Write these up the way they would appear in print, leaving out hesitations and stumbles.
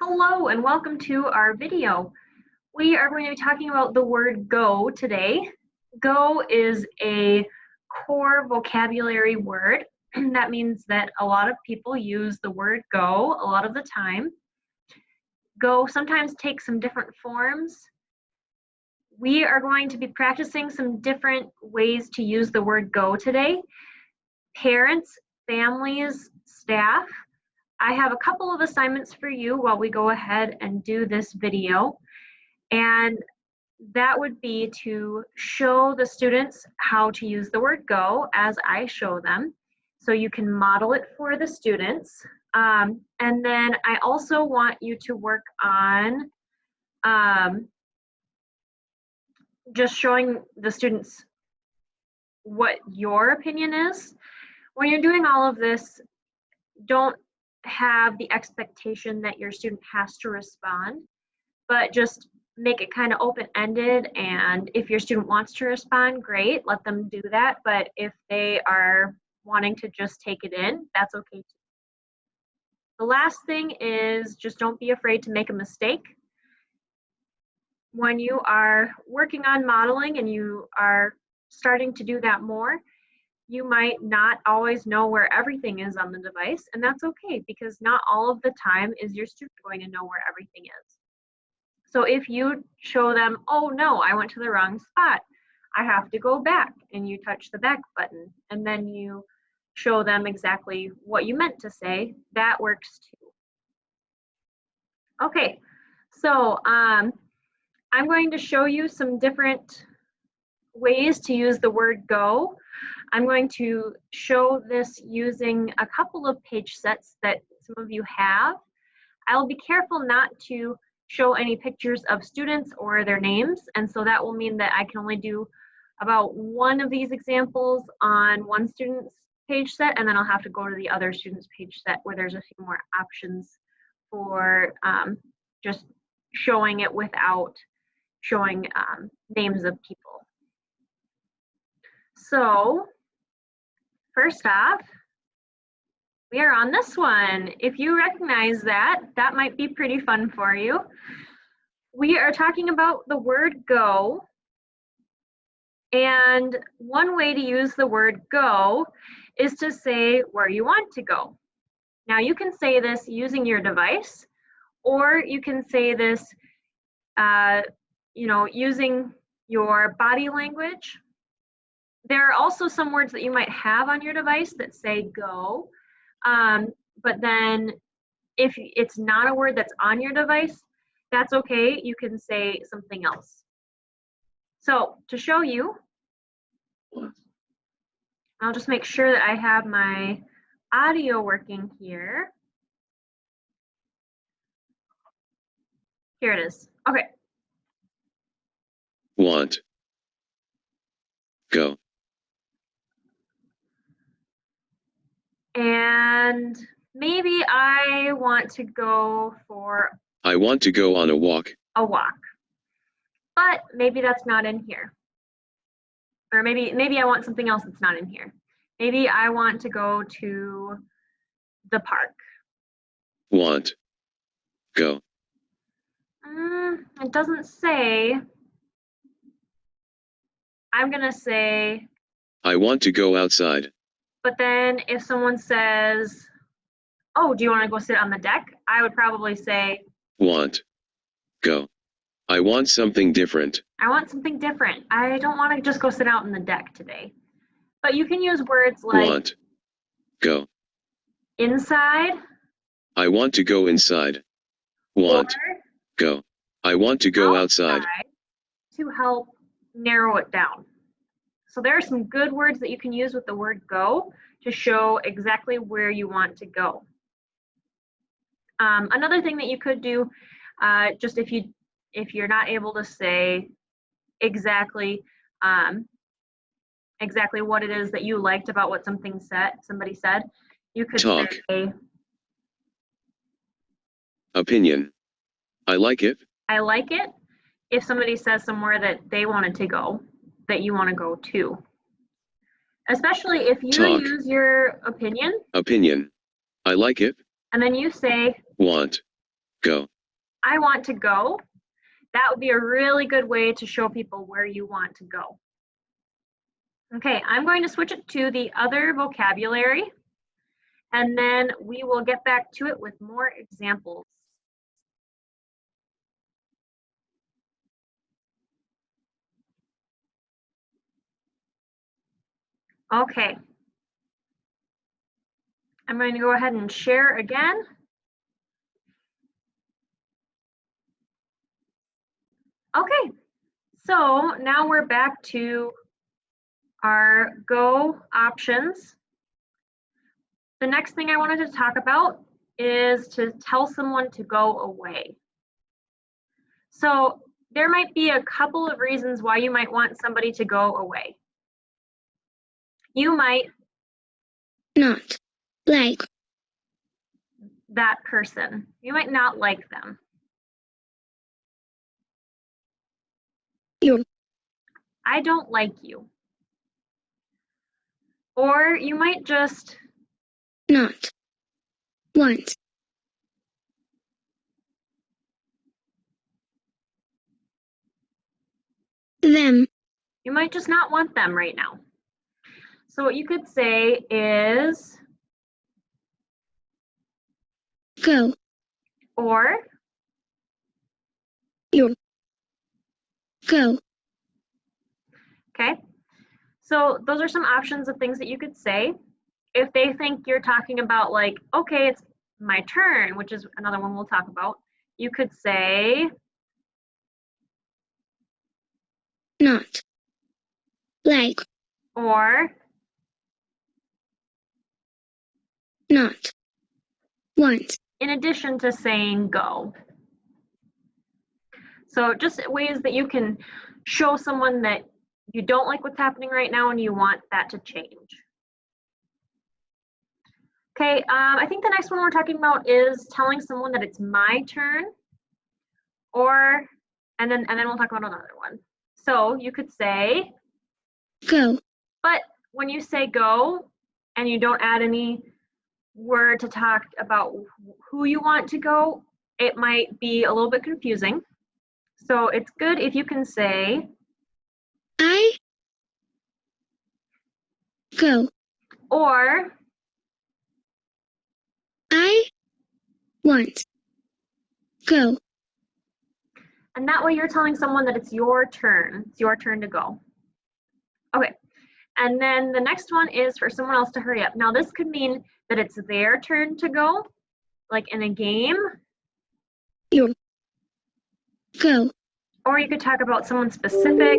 Hello and welcome to our video. We are going to be talking about the word go today. Go is a core vocabulary word. That means that a lot of people use the word go a lot of the time. Go sometimes takes some different forms. We are going to be practicing some different ways to use the word go today. Parents, families, staff, I have a couple of assignments for you while we go ahead and do this video. And that would be to show the students how to use the word go as I show them. So you can model it for the students. And then I also want you to work on just showing the students what your opinion is. When you're doing all of this, don't have the expectation that your student has to respond, but just make it kind of open-ended, and if your student wants to respond, great, let them do that, but if they are wanting to just take it in, that's okay too. The last thing is just don't be afraid to make a mistake. When you are working on modeling and you are starting to do that more, you might not always know where everything is on the device, and that's okay because not all of the time is your student going to know where everything is. So if you show them, oh no, I went to the wrong spot, I have to go back, and you touch the back button, and then you show them exactly what you meant to say, that works too. Okay, so I'm going to show you some different ways to use the word go. I'm going to show this using a couple of page sets that some of you have. I'll be careful not to show any pictures of students or their names, and so that will mean that I can only do about one of these examples on one student's page set, and then I'll have to go to the other student's page set where there's a few more options for just showing it without showing names of people. So first off, we are on this one. If you recognize that, that might be pretty fun for you. We are talking about the word go. And one way to use the word go is to say where you want to go. Now you can say this using your device, or you can say this using your body language. There are also some words that you might have on your device that say go, but then if it's not a word that's on your device, that's okay, you can say something else. So to show you, I'll just make sure that I have my audio working here. Here it is. Okay. Want. Go. And maybe I want to go for... I want to go on a walk. A walk. But maybe that's not in here. Or maybe I want something else that's not in here. Maybe I want to go to the park. Want. Go. It doesn't say. I'm gonna say. I want to go outside. But then if someone says, oh, do you want to go sit on the deck? I would probably say. Want. Go. I want something different. I want something different. I don't want to just go sit out on the deck today. But you can use words like. Want. Go. Inside. I want to go inside. Want. Go. I want to go outside. To help narrow it down. So there are some good words that you can use with the word go to show exactly where you want to go. Another thing that you could do, just if you're not able to say exactly what it is that you liked about what somebody said, you could Talk. say opinion. I like it. I like it. If somebody says somewhere that they wanted to go, that you want to go to. Especially if you Talk. use your opinion. Opinion. I like it. And then you say. Want. Go. I want to go. That would be a really good way to show people where you want to go. Okay, I'm going to switch it to the other vocabulary, and then we will get back to it with more examples. Okay. I'm going to go ahead and share again. Okay, so now we're back to our go options. The next thing I wanted to talk about is to tell someone to go away. So there might be a couple of reasons why you might want somebody to go away. You might not like that person. You might not like them. you, I don't like you. Or you might just not want them, you might just not want them right now. So what you could say is go, or you, go, okay. So those are some options of things that you could say. If they think you're talking about like, okay, it's my turn, which is another one we'll talk about, you could say not like or not want, in addition to saying go. So just ways that you can show someone that you don't like what's happening right now and you want that to change. Okay, I think the next one we're talking about is telling someone that it's my turn, or, and then we'll talk about another one. So you could say, go, but when you say go and you don't add any word to talk about who you want to go, it might be a little bit confusing. So it's good if you can say, I go, or I want go, and that way you're telling someone that it's your turn. It's your turn to go. Okay, and then the next one is for someone else to hurry up. Now this could mean that it's their turn to go, like in a game. you, go, Or you could talk about someone specific.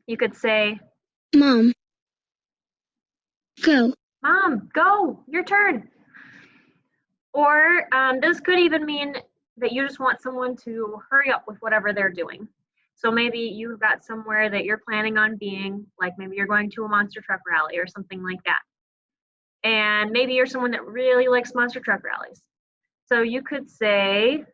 You could say, mom, go, Mom, go, your turn. Or this could even mean that you just want someone to hurry up with whatever they're doing. So maybe you've got somewhere that you're planning on being, like maybe you're going to a monster truck rally or something like that. And maybe you're someone that really likes monster truck rallies. So you could say,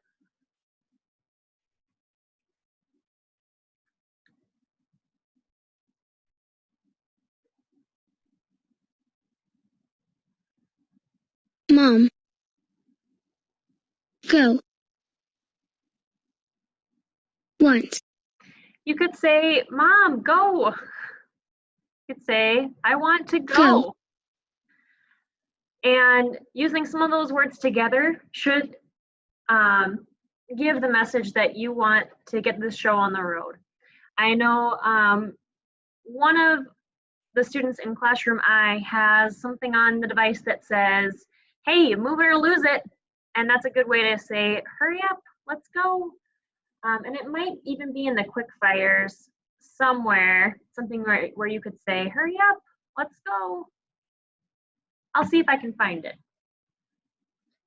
mom, go, want, you could say, Mom, go. You could say, I want to go. Go. And using some of those words together should give the message that you want to get this show on the road. I know one of the students in Classroom I has something on the device that says, hey, move it or lose it. And that's a good way to say, hurry up, let's go. And it might even be in the quick fires somewhere, something where you could say, hurry up, let's go. I'll see if I can find it.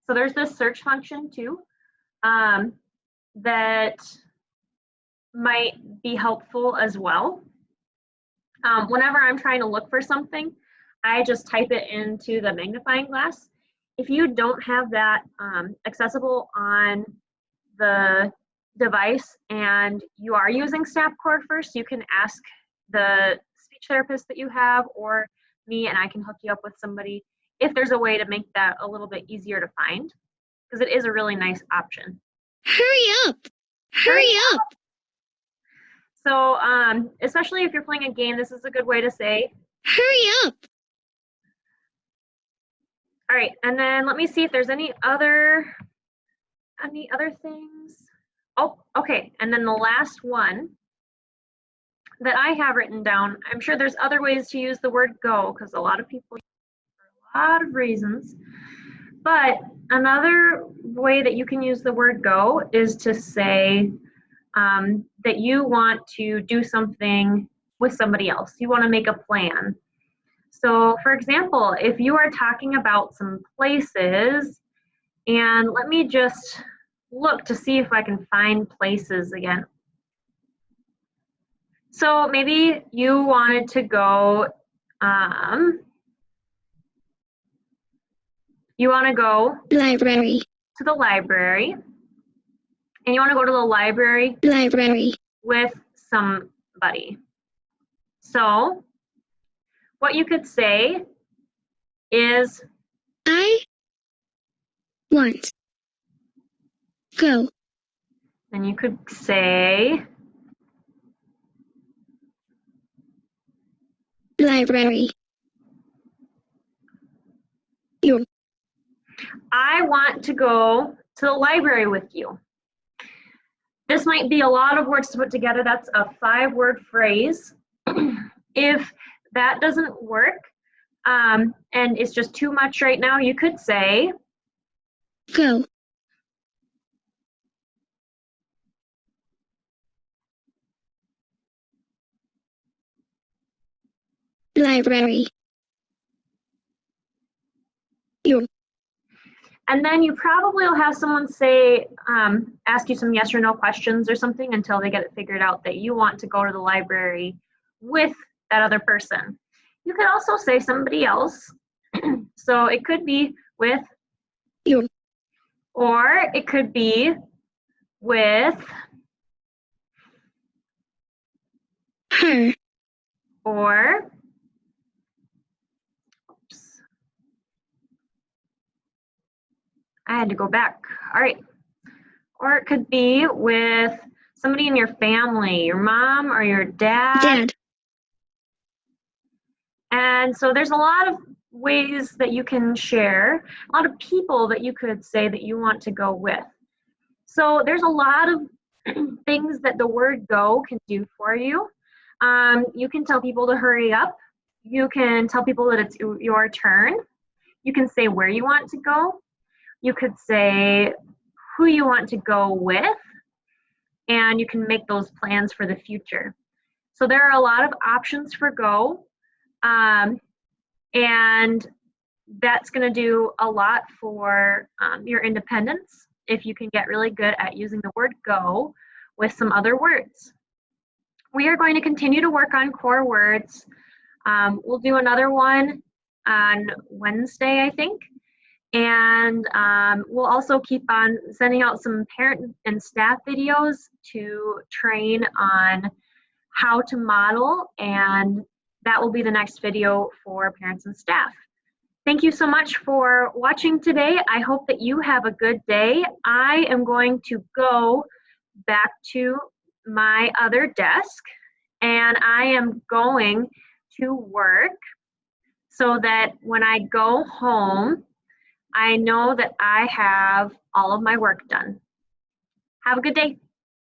So there's this search function too that might be helpful as well. Whenever I'm trying to look for something, I just type it into the magnifying glass. If you don't have that accessible on the device and you are using SnapCore first, you can ask the speech therapist that you have or me and I can hook you up with somebody if there's a way to make that a little bit easier to find, because it is a really nice option. Hurry up! Hurry up! So especially if you're playing a game, this is a good way to say, Hurry up! all right, and then let me see if there's any other things. Oh, okay, and then the last one that I have written down, I'm sure there's other ways to use the word go, because a lot of people use it for a lot of reasons. But another way that you can use the word go is to say that you want to do something with somebody else. You want to make a plan. So, for example, if you are talking about some places, and let me just look to see if I can find places again. So maybe you wanted to go, you want to go Library. to the library, and you want to go to the library with somebody. So what you could say is, I want go. and you could say, Library. You. I want to go to the library with you. This might be a lot of words to put together. That's a 5-word phrase. If that doesn't work, and it's just too much right now, you could say, Go. Library. You. and then you probably will have someone say, ask you some yes or no questions or something until they get it figured out that you want to go to the library with that other person. You could also say somebody else. So it could be with You. or it could be with Her. or oops, I had to go back. All right. Or it could be with somebody in your family, your mom or your dad. Dad. And so there's a lot of ways that you can share, a lot of people that you could say that you want to go with. So there's a lot of things that the word go can do for you. You can tell people to hurry up. You can tell people that it's your turn. You can say where you want to go. You could say who you want to go with, and you can make those plans for the future. So there are a lot of options for go, and that's going to do a lot for your independence if you can get really good at using the word go with some other words. We are going to continue to work on core words. We'll do another one on Wednesday, I think. And we'll also keep on sending out some parent and staff videos to train on how to model, and that will be the next video for parents and staff. Thank you so much for watching today. I hope that you have a good day. I am going to go back to my other desk, and I am going to work so that when I go home, I know that I have all of my work done. Have a good day.